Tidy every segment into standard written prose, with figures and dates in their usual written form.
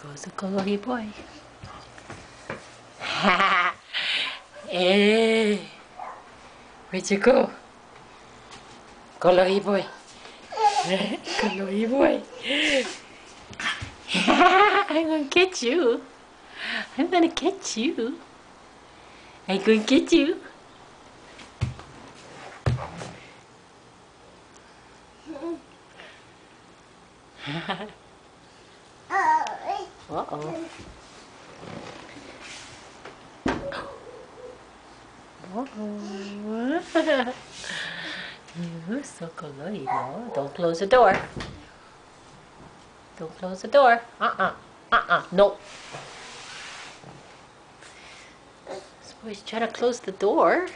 goes the Kolohi boy. Hey, where'd you go? Kolohi boy. Kolohi boy. I'm gonna catch you. I'm gonna catch you. I'm gonna get you. Uh-oh. Uh-oh. You're so Kolohi, no? Don't close the door. Don't close the door. No. This boy's trying to close the door.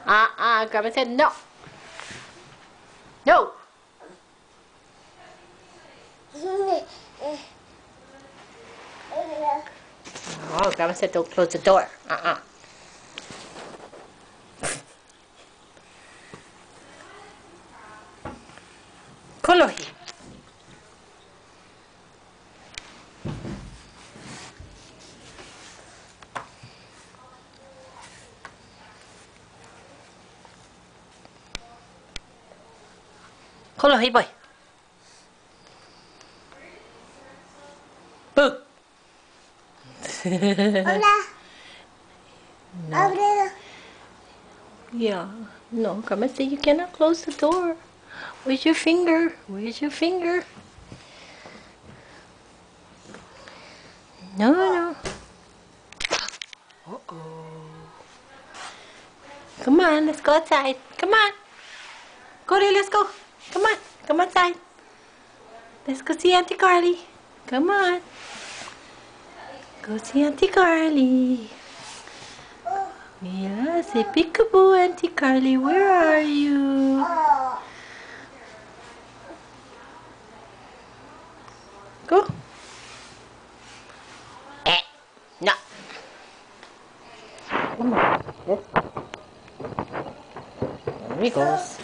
Grandma said no. No. Oh, Grandma said don't close the door. Kolohi. Kolohi boy. Boo. Hola. No. Ábrelo. Yeah. No, Grandma said you cannot close the door. Where's your finger? Where's your finger? No. Uh-oh. Come on, let's go outside. Come on. Cody, let's go. Come on. Come outside. Let's go see Auntie Carly. Come on. Go see Auntie Carly. Yeah, say peekaboo, Auntie Carly. Where are you? Go. No. Come on. There he goes.